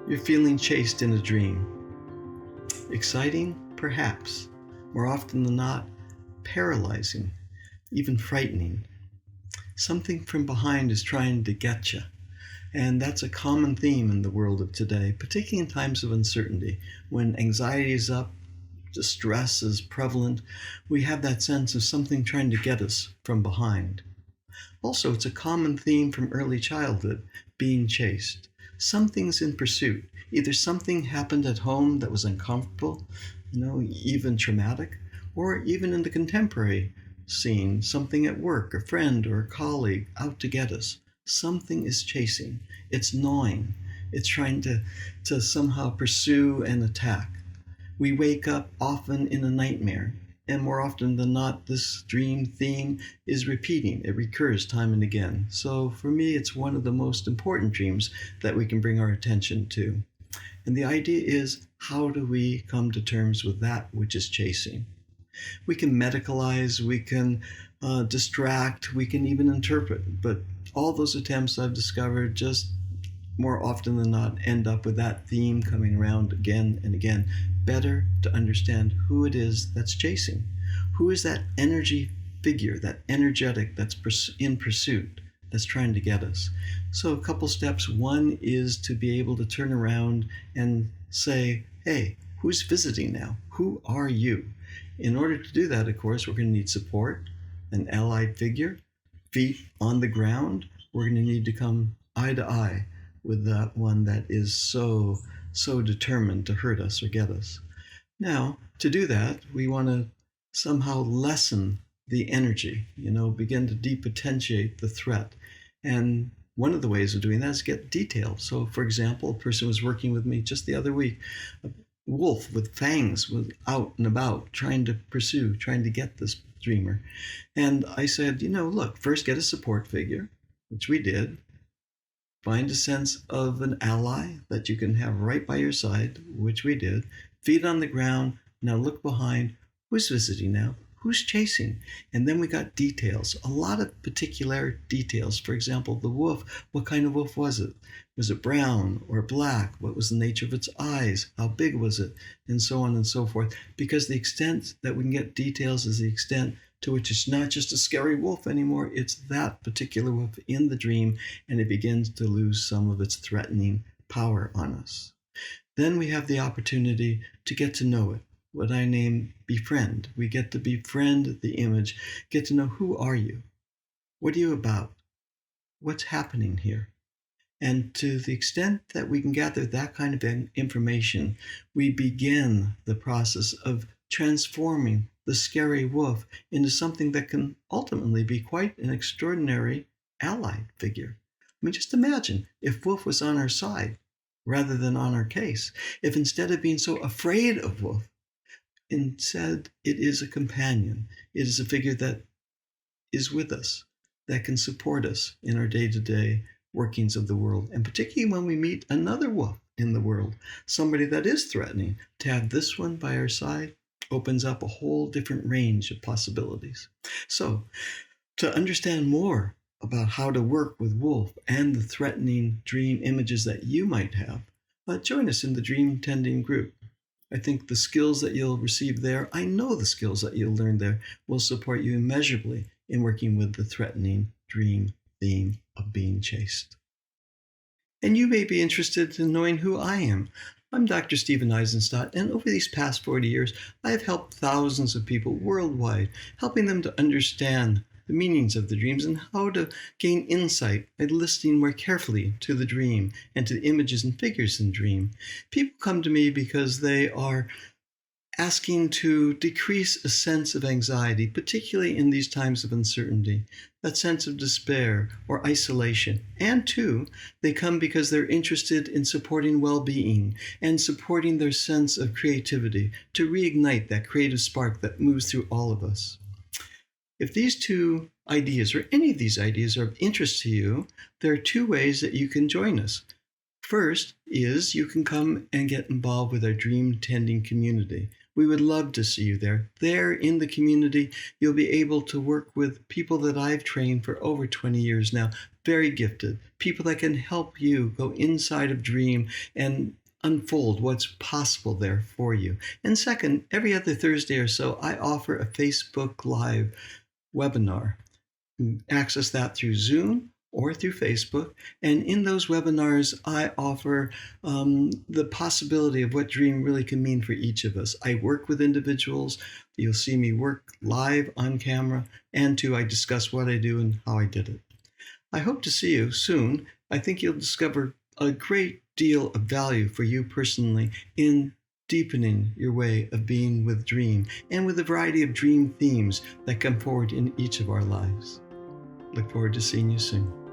You're feeling chased in a dream. Exciting? Perhaps. More often than not, paralyzing, even frightening. Something from behind is trying to get you. And that's a common theme in the world of today, particularly in times of uncertainty. When anxiety is up, distress is prevalent, we have that sense of something trying to get us from behind. Also, it's a common theme from early childhood, being chased. Something's in pursuit. Either something happened at home that was uncomfortable, even traumatic, or even in the contemporary scene, something at work, a friend or a colleague out to get us. Something is chasing. It's gnawing. It's trying to somehow pursue and attack. We wake up often in a nightmare, and more often than not, this dream theme is repeating. It recurs time and again. So for me, it's one of the most important dreams that we can bring our attention to. And the idea is, how do we come to terms with that which is chasing? We can medicalize, we can distract, we can even interpret, but all those attempts I've discovered just more often than not end up with that theme coming around again and again. Better to understand who it is that's chasing. Who is that energy figure, that energetic that's in pursuit, that's trying to get us? So a couple steps. One is to be able to turn around and say, hey, who's visiting now? Who are you? In order to do that, of course, we're going to need support, an allied figure, feet on the ground. We're going to need to come eye to eye with that one that is so determined to hurt us or get us. Now, to do that, we want to somehow lessen the energy, begin to depotentiate the threat. And one of the ways of doing that is get detail. So, for example, a person was working with me just the other week, a wolf with fangs was out and about, trying to pursue, trying to get this dreamer. And I said, look, first get a support figure, which we did. Find a sense of an ally that you can have right by your side, which we did. Feet on the ground. Now look behind. Who's visiting now? Who's chasing? And then we got details, a lot of particular details. For example, the wolf. What kind of wolf was it? Was it brown or black? What was the nature of its eyes? How big was it? And so on and so forth. Because the extent that we can get details is the extent to which it's not just a scary wolf anymore. It's that particular wolf in the dream, and it begins to lose some of its threatening power on us. Then we have the opportunity to get to know it, what I name befriend. We get to befriend the image, get to know, who are you? What are you about? What's happening here? And to the extent that we can gather that kind of information, we begin the process of transforming the scary wolf into something that can ultimately be quite an extraordinary allied figure. I mean, just imagine if wolf was on our side rather than on our case. If instead of being so afraid of wolf, instead it is a companion. It is a figure that is with us, that can support us in our day-to-day workings of the world. And particularly when we meet another wolf in the world, somebody that is threatening, to have this one by our side opens up a whole different range of possibilities. So, to understand more about how to work with wolf and the threatening dream images that you might have, join us in the Dream Tending group. I think the skills that you'll receive there, I know the skills that you'll learn there will support you immeasurably in working with the threatening dream theme of being chased. And you may be interested in knowing who I am. I'm Dr. Stephen Eisenstadt, and over these past 40 years, I have helped thousands of people worldwide, helping them to understand the meanings of the dreams and how to gain insight by listening more carefully to the dream and to the images and figures in the dream. People come to me because they are asking to decrease a sense of anxiety, particularly in these times of uncertainty, that sense of despair or isolation. And two, they come because they're interested in supporting well-being and supporting their sense of creativity, to reignite that creative spark that moves through all of us. If these two ideas, or any of these ideas, are of interest to you, there are two ways that you can join us. First is you can come and get involved with our Dream Tending community. We would love to see you there. There in the community, you'll be able to work with people that I've trained for over 20 years now, very gifted, people that can help you go inside of dream and unfold what's possible there for you. And second, every other Thursday or so, I offer a Facebook Live webinar. You can access that through Zoom or through Facebook. And in those webinars, I offer the possibility of what dream really can mean for each of us. I work with individuals. You'll see me work live on camera, and I discuss what I do and how I did it. I hope to see you soon. I think you'll discover a great deal of value for you personally in deepening your way of being with dream and with a variety of dream themes that come forward in each of our lives. Look forward to seeing you soon.